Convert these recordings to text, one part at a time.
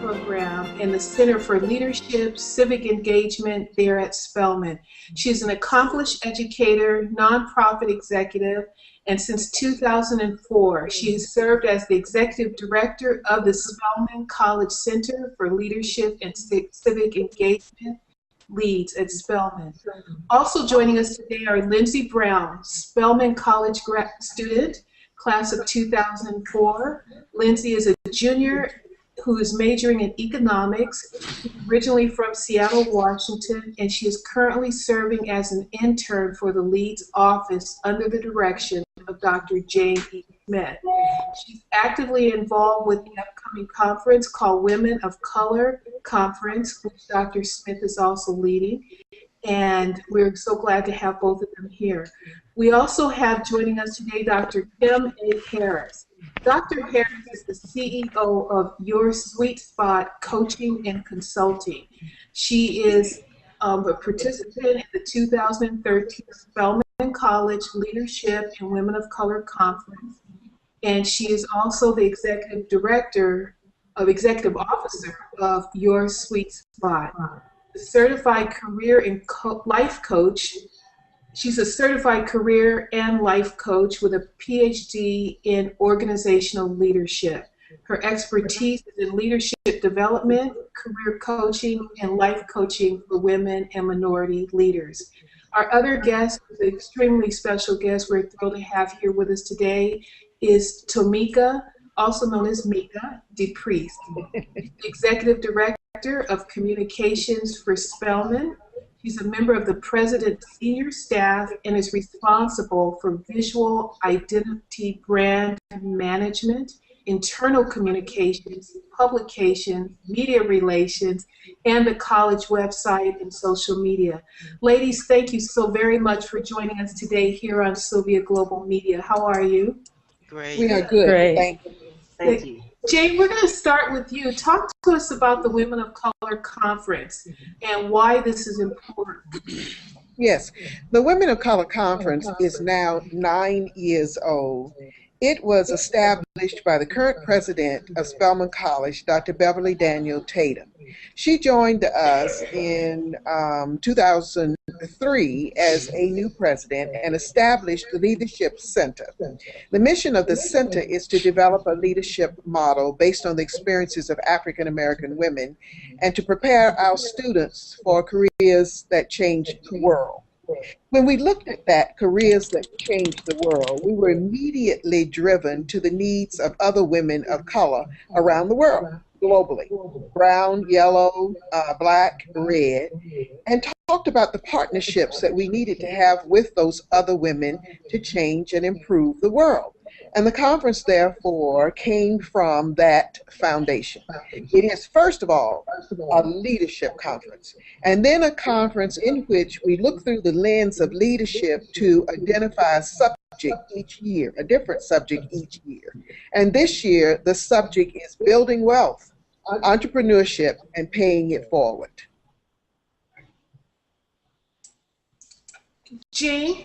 program in the Center for Leadership, Civic Engagement there at Spelman. She's an accomplished educator, nonprofit executive, and since 2004, she has served as the executive director of the Spelman College Center for Leadership and Civic Engagement Leads at Spelman. Also joining us today are Lindsay Brown, Spelman College student, class of 2004. Lindsay is a junior who is majoring in economics. She's originally from Seattle, Washington, and she is currently serving as an intern for the Leeds office under the direction of Dr. Jane E. Smith. She's actively involved with the upcoming conference called Women of Color Conference, which Dr. Smith is also leading. And we're so glad to have both of them here. We also have joining us today Dr. Kim A. Harris. Dr. Harris is the CEO of Your Sweet Spot Coaching and Consulting. She is a participant in the 2013 Spelman College Leadership and Women of Color Conference. And she is also the executive officer of Your Sweet Spot. Certified career and life coach. She's a certified career and life coach with a PhD in organizational leadership. Her expertise is in leadership development, career coaching, and life coaching for women and minority leaders. Our other guest, an extremely special guest we're thrilled to have here with us today, is Tomika, also known as Mika DePriest, Executive Director of Communications for Spelman. She's a member of the President's Senior Staff and is responsible for visual identity brand management, internal communications, publications, media relations, and the college website and social media. Ladies, thank you so very much for joining us today here on Sylvia Global Media. How are you? Great. We are good. Great. Thank you. Thank you. Jane, we're going to start with you. Talk to us about the Women of Color Conference and why this is important. Yes, the Women of Color Conference is now 9 years old. It was established by the current president of Spelman College, Dr. Beverly Daniel Tatum. She joined us in 2003 as a new president and established the Leadership Center. The mission of the center is to develop a leadership model based on the experiences of African American women and to prepare our students for careers that change the world. When we looked at that, careers that changed the world, we were immediately driven to the needs of other women of color around the world, globally, brown, yellow, black, red, and talked about the partnerships that we needed to have with those other women to change and improve the world. And the conference, therefore, came from that foundation. It is, first of all, a leadership conference, and then a conference in which we look through the lens of leadership to identify a subject each year, a different subject each year. And this year, the subject is building wealth, entrepreneurship, and paying it forward. Jane?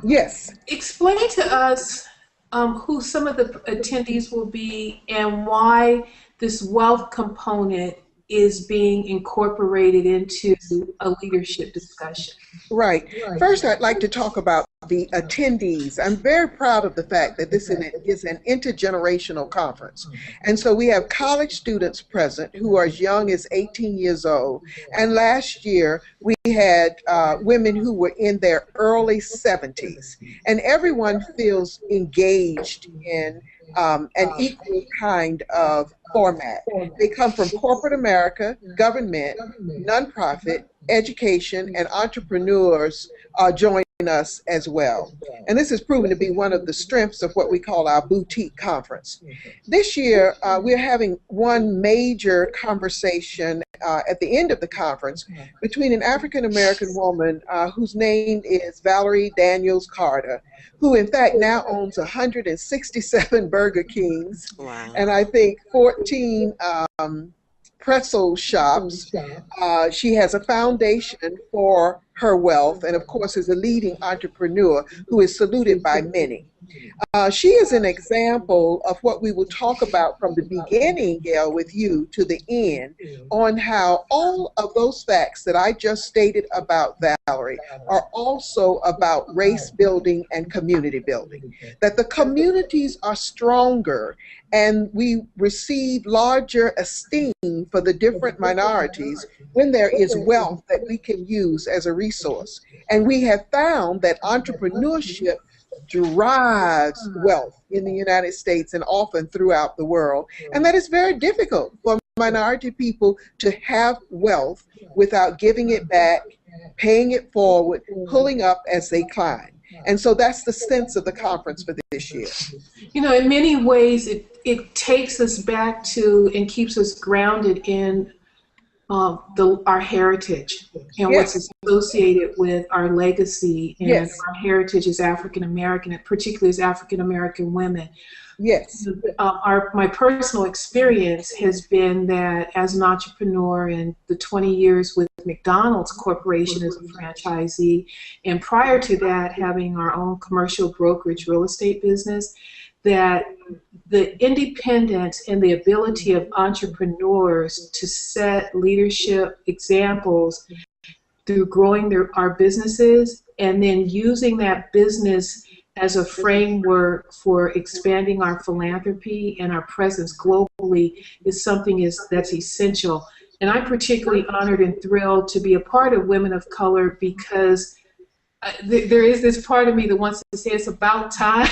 Yes. Explain to us who some of the attendees will be and why this wealth component is being incorporated into a leadership discussion. Right. First, I'd like to talk about the attendees. I'm very proud of the fact that this is an intergenerational conference. And so we have college students present who are as young as 18 years old. And last year, we had women who were in their early 70s. And everyone feels engaged in an equal kind of format. They come from corporate America, government, nonprofit, education, and entrepreneurs join us as well. And this has proven to be one of the strengths of what we call our boutique conference. This year, we're having one major conversation at the end of the conference between an African-American woman whose name is Valerie Daniels Carter, who in fact now owns 167 Burger Kings, and I think 14 pretzel shops. She has a foundation for her wealth and of course is a leading entrepreneur who is saluted by many. She is an example of what we will talk about from the beginning, Gail, with you to the end, on how all of those facts that I just stated about Valerie are also about race building and community building. That the communities are stronger and we receive larger esteem for the different minorities when there is wealth that we can use as a resource. And we have found that entrepreneurship drives wealth in the United States and often throughout the world. And that is very difficult for minority people to have wealth without giving it back, paying it forward, pulling up as they climb. And so that's the sense of the conference for this year. You know, in many ways, it takes us back to and keeps us grounded in our heritage and Yes. what's associated with our legacy, and Yes. our heritage as African American, and particularly as African American women. Yes. My personal experience has been that as an entrepreneur in the 20 years with McDonald's Corporation as a franchisee, and prior to that having our own commercial brokerage real estate business, that the independence and the ability of entrepreneurs to set leadership examples through growing our businesses and then using that business as a framework for expanding our philanthropy and our presence globally is something that's essential. And I'm particularly honored and thrilled to be a part of Women of Color because there is this part of me that wants to say it's about time,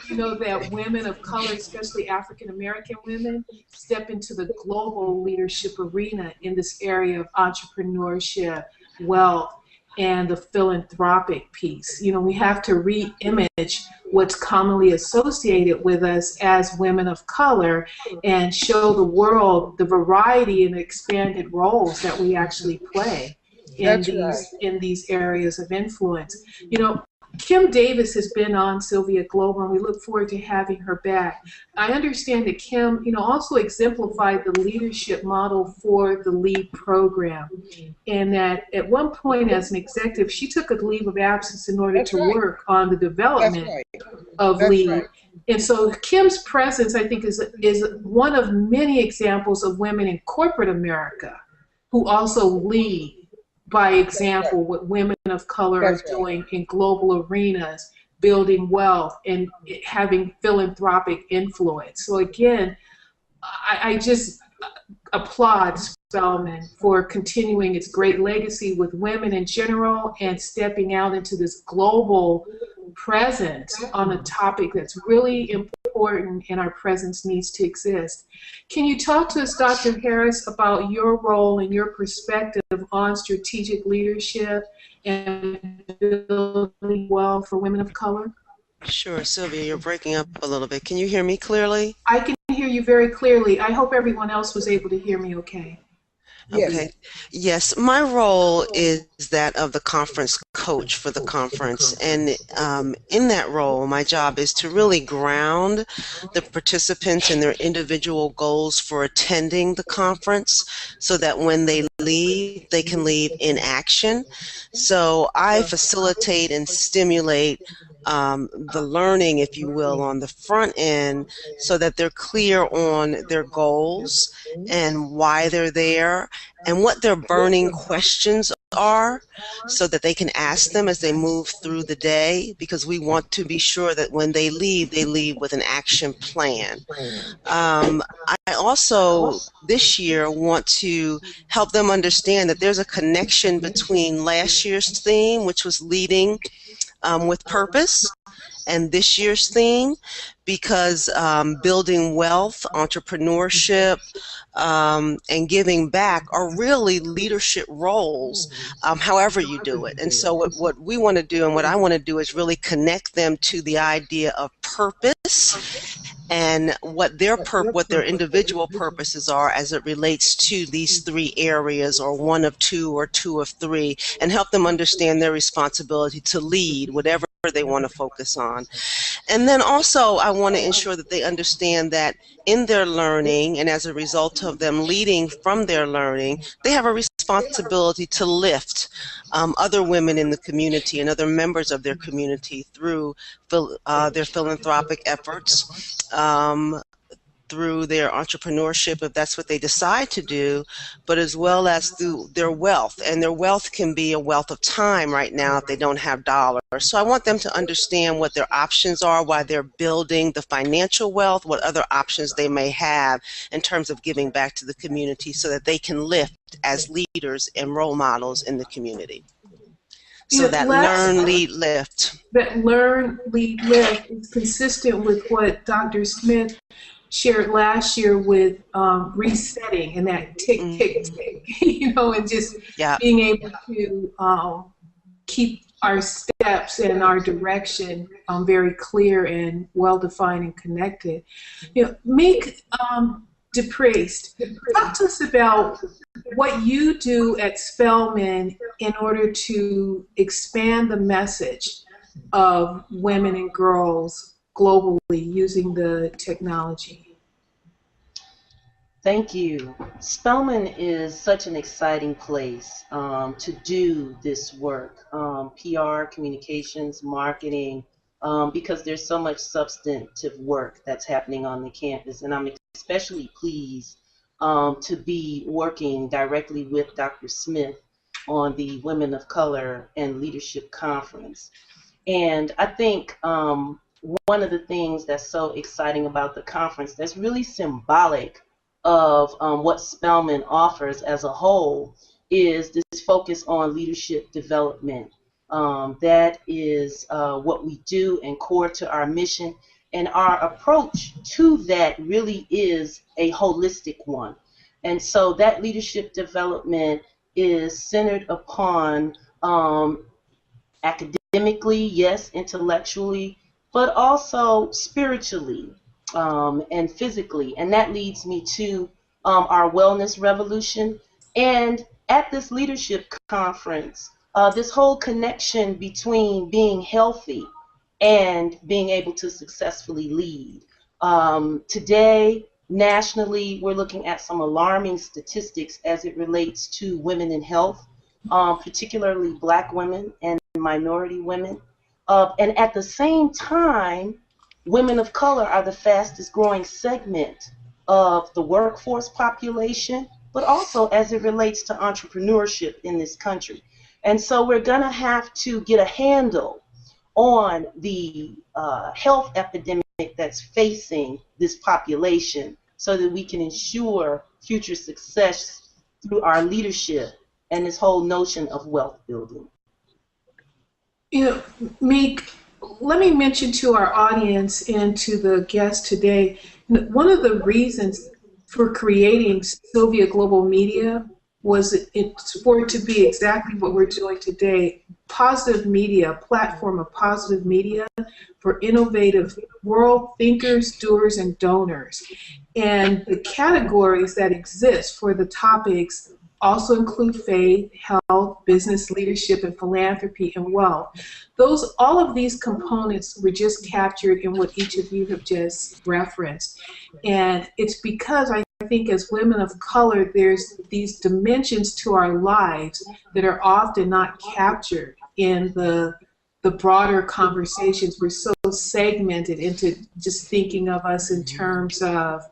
you know, that women of color, especially African American women, step into the global leadership arena in this area of entrepreneurship, wealth, and the philanthropic piece. You know, we have to re-image what's commonly associated with us as women of color and show the world the variety and expanded roles that we actually play in these areas of influence. You know, Kim Davis has been on Sylvia Global, and we look forward to having her back. I understand that Kim, you know, also exemplified the leadership model for the LEAD program, and that at one point as an executive, she took a leave of absence in order to work on the development of LEAD. And so Kim's presence, I think, is one of many examples of women in corporate America who also lead by example what women of color are doing in global arenas, building wealth and having philanthropic influence. So again, I just applaud Spelman for continuing its great legacy with women in general and stepping out into this global presence on a topic that's really important and our presence needs to exist. Can you talk to us, Dr. Harris, about your role and your perspective on strategic leadership and building wealth for women of color? Sure, Sylvia, you're breaking up a little bit. Can you hear me clearly? I can hear you very clearly. I hope everyone else was able to hear me okay. Okay. Yes, my role is that of the conference coach for the conference. And in that role, my job is to really ground the participants in their individual goals for attending the conference so that when they leave, they can leave in action. So I facilitate and stimulate the learning, if you will, on the front end so that they're clear on their goals and why they're there and what their burning questions are so that they can ask them as they move through the day, because we want to be sure that when they leave with an action plan. I also this year want to help them understand that there's a connection between last year's theme, which was leading with purpose, and this year's theme, because building wealth, entrepreneurship, and giving back are really leadership roles, however you do it. And so what we want to do and what I want to do is really connect them to the idea of purpose and what their individual purposes are as it relates to these three areas, or one of two or two of three, and help them understand their responsibility to lead whatever they want to focus on. And then also, I want to ensure that they understand that in their learning and as a result of them leading from their learning, they have a responsibility to lift other women in the community and other members of their community through their philanthropic efforts, through their entrepreneurship, if that's what they decide to do, but as well as through their wealth. And their wealth can be a wealth of time right now if they don't have dollars. So I want them to understand what their options are while they're building the financial wealth, what other options they may have in terms of giving back to the community so that they can lift as leaders and role models in the community. So Yeah, that learn, lead, lift. That learn, lead, lift is consistent with what Dr. Smith shared last year with resetting and that tick, tick, tick, and just being able to keep our steps and our direction very clear and well-defined and connected. Meek DePriest, talk to us about what you do at Spelman in order to expand the message of women and girls globally using the technology. Thank you. Spelman is such an exciting place to do this work, PR, communications, marketing, because there's so much substantive work that's happening on the campus. And I'm especially pleased to be working directly with Dr. Smith on the Women of Color and Leadership Conference. And I think one of the things that's so exciting about the conference that's really symbolic of what Spelman offers as a whole is this focus on leadership development. That is what we do and core to our mission. And our approach to that really is a holistic one. And so that leadership development is centered upon academically, yes, intellectually, but also spiritually and physically. And that leads me to our wellness revolution. And at this leadership conference, this whole connection between being healthy and being able to successfully lead. Today, nationally, we're looking at some alarming statistics as it relates to women in health, particularly Black women and minority women. And at the same time, women of color are the fastest growing segment of the workforce population, but also as it relates to entrepreneurship in this country. And so we're going to have to get a handle on the health epidemic that's facing this population so that we can ensure future success through our leadership and this whole notion of wealth building. Meek, let me mention to our audience and to the guests today, one of the reasons for creating Sylvia Global Media was for it to be exactly what we're doing today, positive media, a platform of positive media for innovative world thinkers, doers, and donors. And the categories that exist for the topics also include faith, health, business, leadership, and philanthropy, and wealth. All of these components were just captured in what each of you have just referenced. And it's because I think as women of color, there's these dimensions to our lives that are often not captured in the broader conversations. We're so segmented into just thinking of us in terms of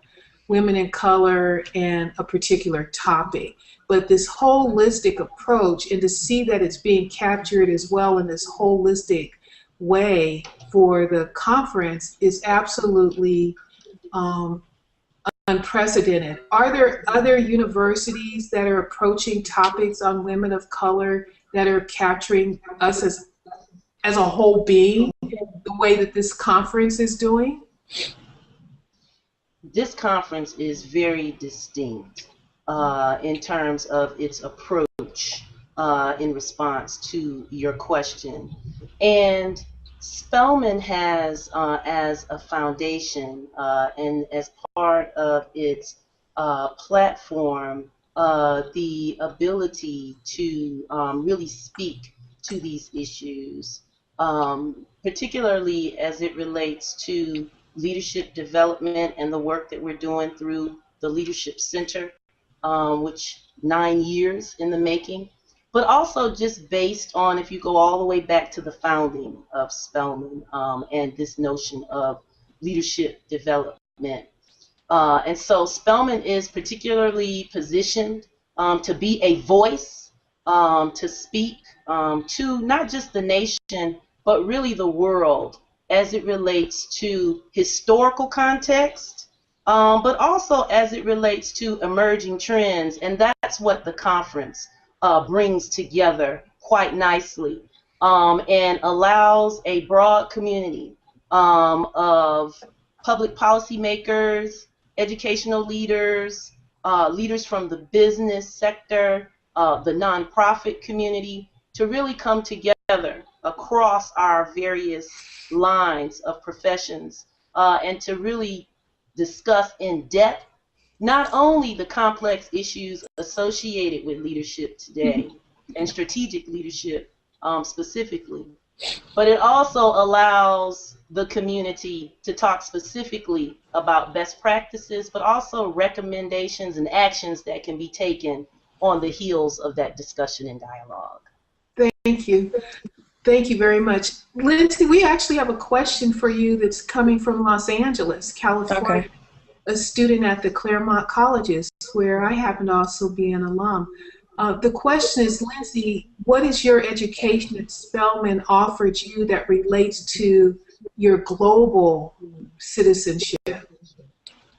women in color and a particular topic. But this holistic approach, and to see that it's being captured as well in this holistic way for the conference, is absolutely unprecedented. Are there other universities that are approaching topics on women of color that are capturing us as a whole being the way that this conference is doing? This conference is very distinct in terms of its approach in response to your question. And Spelman has, as a foundation and as part of its platform, the ability to really speak to these issues particularly as it relates to leadership development and the work that we're doing through the Leadership Center, which 9 years in the making, but also just based on, if you go all the way back to the founding of Spelman, and this notion of leadership development. And so Spelman is particularly positioned to be a voice, to speak to not just the nation, but really the world as it relates to historical context, but also as it relates to emerging trends. And that's what the conference brings together quite nicely, and allows a broad community of public policymakers, educational leaders, leaders from the business sector, the nonprofit community, to really come together across our various lines of professions, and to really discuss in depth not only the complex issues associated with leadership today and strategic leadership specifically, but it also allows the community to talk specifically about best practices, but also recommendations and actions that can be taken on the heels of that discussion and dialogue. Thank you. Thank you very much. Lindsay, we actually have a question for you that's coming from Los Angeles, California. Okay. A student at the Claremont Colleges, where I happen to also be an alum. The question is, Lindsay, what is your education at Spelman offered you that relates to your global citizenship?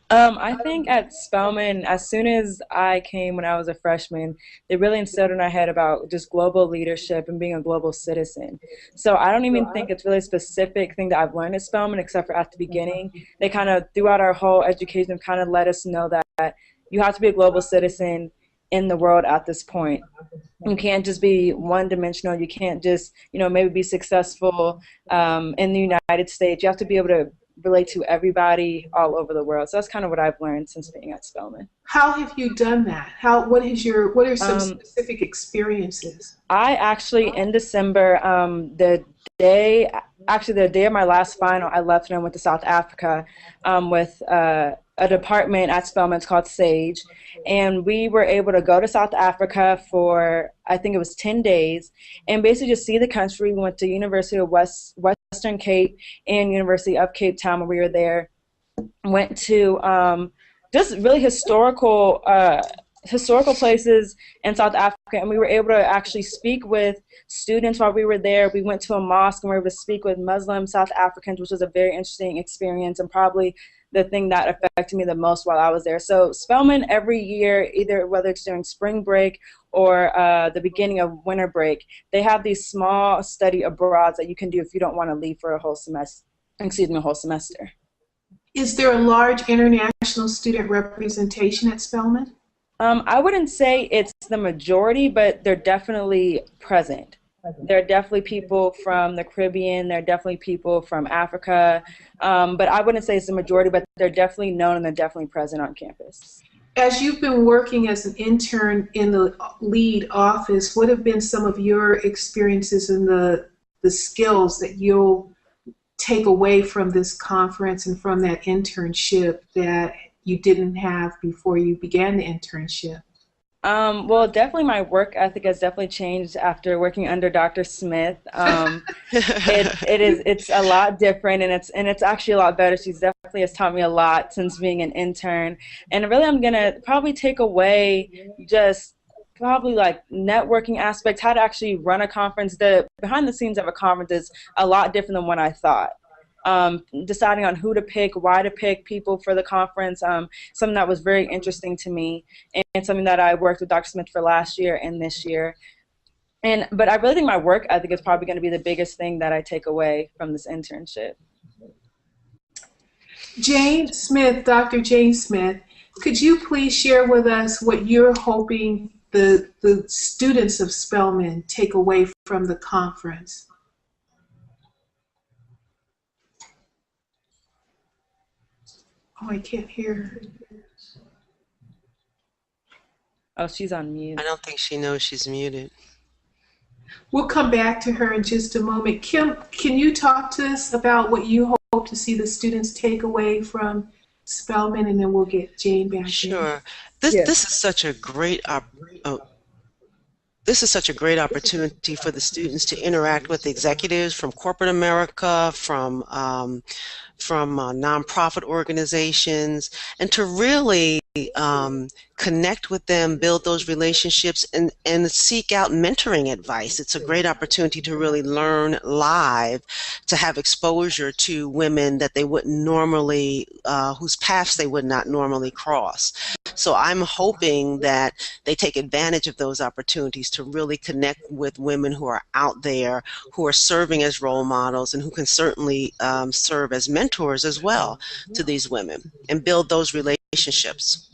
I think at Spelman, as soon as I came when I was a freshman, they really instilled in our head about just global leadership and being a global citizen. So I don't even think it's really a specific thing that I've learned at Spelman, except for at the beginning. They kind of, throughout our whole education, kind of let us know that you have to be a global citizen in the world at this point. You can't just be one-dimensional. You can't just, maybe be successful in the United States. You have to be able to relate to everybody all over the world. So that's kind of what I've learned since being at Spelman. How have you done that? What are some specific experiences? I actually, in December, the day of my last final, I left and I went to South Africa with a department at Spelman. It's called SAGE, and we were able to go to South Africa for, I think it was 10 days, and basically just see the country. We went to University of Western Cape and University of Cape Town when we were there. Went to just really historical places in South Africa, and we were able to actually speak with students while we were there. We went to a mosque and we were able to speak with Muslim South Africans, which was a very interesting experience and probably the thing that affected me the most while I was there. So Spelman, every year, whether it's during spring break or the beginning of winter break, they have these small study abroads that you can do if you don't want to leave for a whole semester. Is there a large international student representation at Spelman? I wouldn't say it's the majority, but they're definitely present. There are definitely people from the Caribbean. There are definitely people from Africa. But I wouldn't say it's the majority, but they're definitely known and they're definitely present on campus. As you've been working as an intern in the lead office, what have been some of your experiences and the skills that you'll take away from this conference and from that internship that you didn't have before you began the internship? Well, definitely my work ethic has definitely changed after working under Dr. Smith. It's a lot different, and it's actually a lot better. She's definitely has taught me a lot since being an intern. And really I'm gonna probably take away just probably like networking aspects, how to actually run a conference. The behind the scenes of a conference is a lot different than what I thought. Deciding on who to pick, why to pick people for the conference, something that was very interesting to me, and something that I worked with Dr. Smith for last year and this year. But I really think my work ethic is probably going to be the biggest thing that I take away from this internship. Jane Smith, Dr. Jane Smith, could you please share with us what you're hoping the students of Spelman take away from the conference? Oh, I can't hear her. Oh, she's on mute. I don't think she knows she's muted. We'll come back to her in just a moment. Kim, can you talk to us about what you hope to see the students take away from Spelman, and then we'll get Jane back in. Sure. This Yes. this is such a great oh, this is such a great opportunity for the students to interact with executives from corporate America, from nonprofit organizations, and to really connect with them, build those relationships, and seek out mentoring advice. It's a great opportunity to really learn live, to have exposure to women that they wouldn't normally, whose paths they would not normally cross. So I'm hoping that they take advantage of those opportunities to really connect with women who are out there, who are serving as role models, and who can certainly serve as mentors as well to these women, and build those relationships.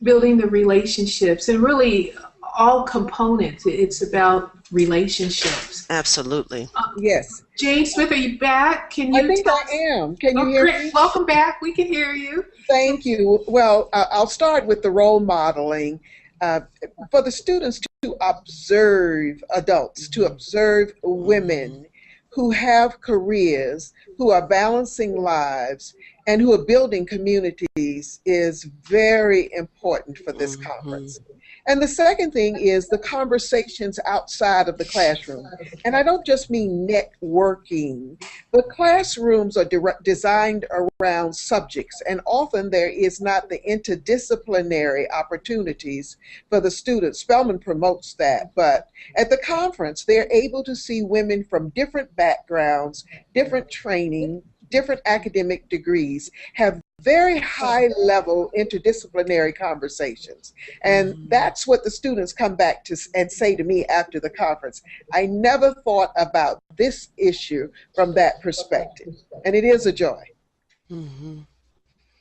Building the relationships, and really all components. It's about relationships. Absolutely. Yes. Jane Smith, are you back? Can you? I think I am. Can you hear great. me? Welcome back. We can hear you. Thank you. Well, I'll start with the role modeling. For the students to observe adults, to observe women who have careers, who are balancing lives, and who are building communities is very important for this conference. And the second thing is the conversations outside of the classroom. And I don't just mean networking. The classrooms are designed around subjects, and often there is not the interdisciplinary opportunities for the students. Spelman promotes that, but at the conference, they're able to see women from different backgrounds, different training, different academic degrees, have very high level interdisciplinary conversations. And that's what the students come back to and say to me after the conference. I never thought about this issue from that perspective. And it is a joy.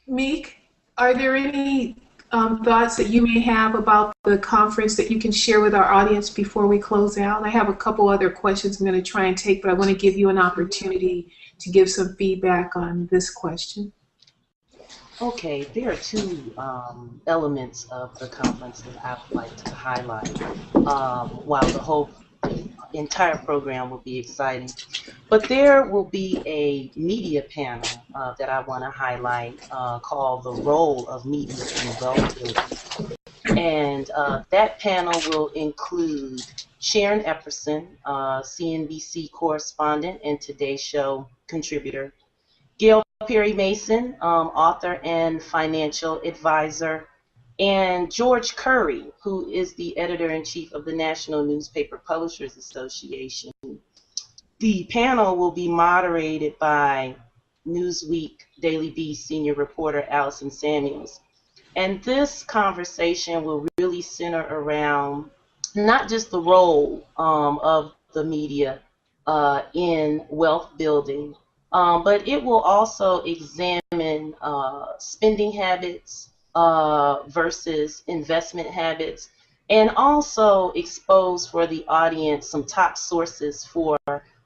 Meek, are there any thoughts that you may have about the conference that you can share with our audience before we close out? I have a couple other questions I'm going to try and take, but I want to give you an opportunity to give some feedback on this question. Okay, there are two elements of the conference that I would like to highlight. While the whole entire program will be exciting, but there will be a media panel that I want to highlight called "The Role of Media in Wealth Building," and that panel will include Sharon Epperson, CNBC correspondent and Today Show contributor, Gail Perry Mason, author and financial advisor, and George Curry, who is the editor-in-chief of the National Newspaper Publishers Association. The panel will be moderated by Newsweek Daily Beast senior reporter Allison Samuels. And this conversation will really center around not just the role of the media in wealth building, but it will also examine spending habits versus investment habits, and also expose for the audience some top sources for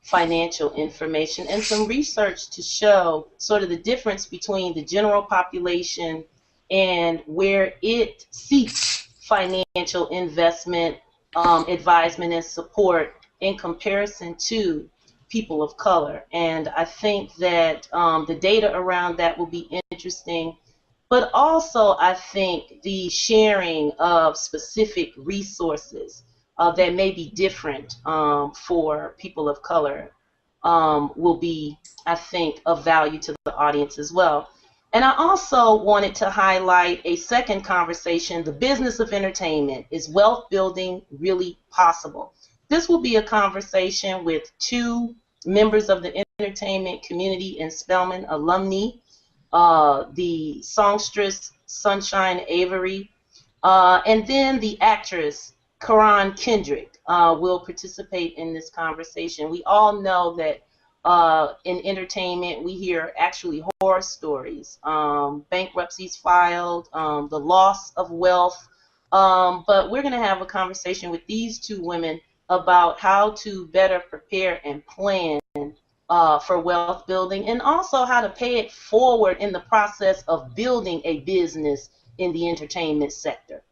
financial information and some research to show sort of the difference between the general population and where it seeks financial investment, advisement, and support in comparison to people of color. And I think that the data around that will be interesting, but also I think the sharing of specific resources that may be different for people of color will be, I think, of value to the audience as well. And I also wanted to highlight a second conversation, the business of entertainment. Is wealth building really possible? This will be a conversation with two members of the entertainment community in Spelman, alumni, the songstress Sunshine Avery, and then the actress Karan Kendrick will participate in this conversation. We all know that in entertainment we hear actually horror stories, bankruptcies filed, the loss of wealth, but we're going to have a conversation with these two women about how to better prepare and plan for wealth building, and also how to pay it forward in the process of building a business in the entertainment sector.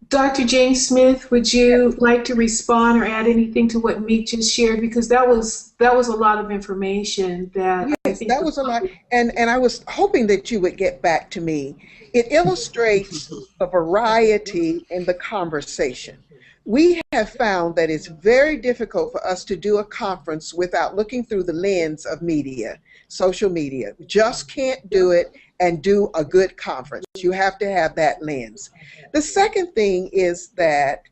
Dr. Jane Smith, would you like to respond or add anything to what Meek just shared? Because that was a lot of information that I Yes, think that was a lot. And I was hoping that you would get back to me. It illustrates the variety in the conversation. We have found that it's very difficult for us to do a conference without looking through the lens of media, social media. We just can't do it and do a good conference. You have to have that lens. The second thing is that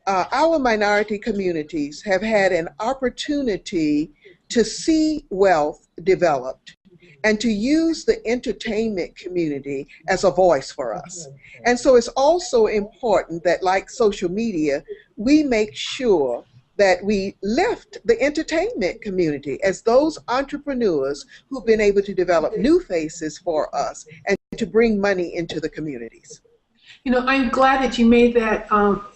our minority communities have had an opportunity to see wealth developed and to use the entertainment community as a voice for us. And so it's also important that, like social media, we make sure that we lift the entertainment community as those entrepreneurs who've been able to develop new faces for us and to bring money into the communities. You know, I'm glad that you made that,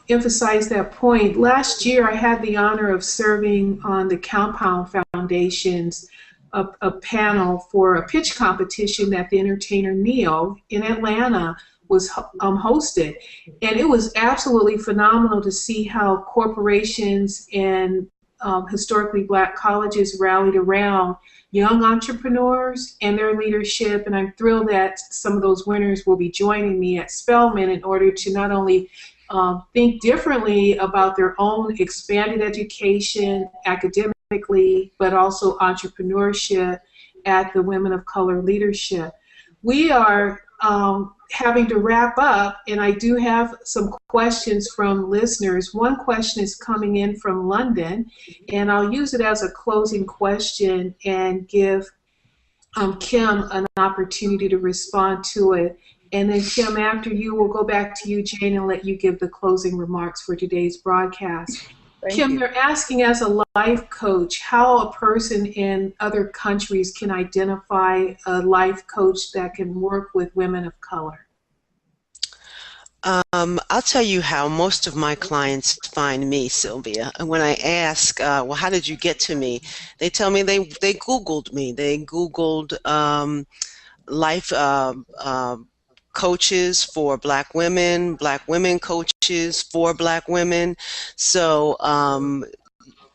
emphasize that point. Last year, I had the honor of serving on the Compound Foundation's a panel for a pitch competition that the entertainer Neo in Atlanta was hosted. And it was absolutely phenomenal to see how corporations and historically black colleges rallied around young entrepreneurs and their leadership, and I'm thrilled that some of those winners will be joining me at Spelman in order to not only think differently about their own expanded education academically, but also entrepreneurship at the Women of Color Leadership. We are having to wrap up, and I do have some questions from listeners. One question is coming in from London, and I'll use it as a closing question and give Kim an opportunity to respond to it. And then Kim, after you, we'll go back to you, Jane, and let you give the closing remarks for today's broadcast. Kim, they're asking, as a life coach, how a person in other countries can identify a life coach that can work with women of color. I'll tell you how most of my clients find me, Sylvia. And when I ask, well, how did you get to me? They tell me they Googled me. They Googled life coaches for black women coaches for black women. So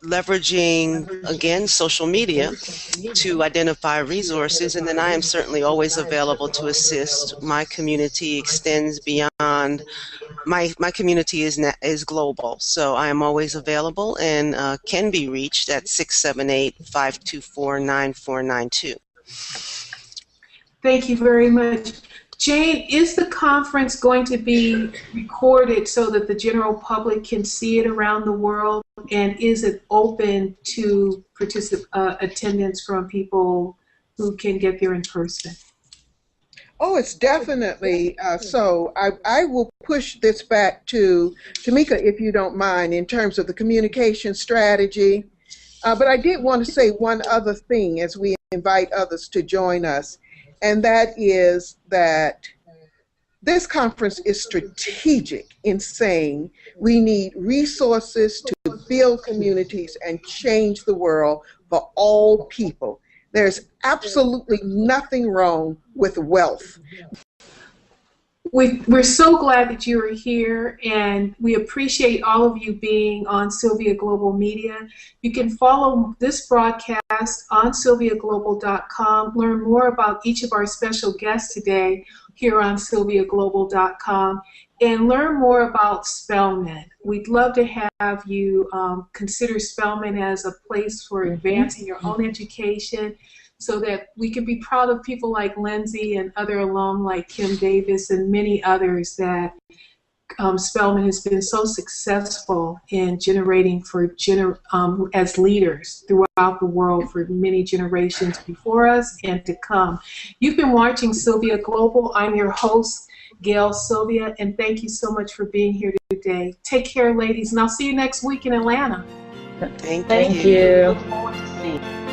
leveraging, again, social media to identify resources, and then I am certainly always available to assist. My community extends beyond, my community is global, so I am always available and can be reached at 678-524-9492. Thank you very much. Jane, is the conference going to be recorded so that the general public can see it around the world? And is it open to attendance from people who can get there in person? Oh, it's definitely so. I will push this back to Tamika, if you don't mind, in terms of the communication strategy. But I did want to say one other thing as we invite others to join us. And that is that this conference is strategic in saying we need resources to build communities and change the world for all people. There's absolutely nothing wrong with wealth. We're so glad that you are here, and we appreciate all of you being on Sylvia Global Media. You can follow this broadcast on sylviaglobal.com, learn more about each of our special guests today here on sylviaglobal.com, and learn more about Spelman. We'd love to have you consider Spelman as a place for advancing your own education, so that we can be proud of people like Lindsay and other alum like Kim Davis and many others that Spelman has been so successful in generating for as leaders throughout the world for many generations before us and to come. You've been watching Sylvia Global. I'm your host, Gael Sylvia, and thank you so much for being here today. Take care, ladies, and I'll see you next week in Atlanta. Thank you. Look forward to seeing you.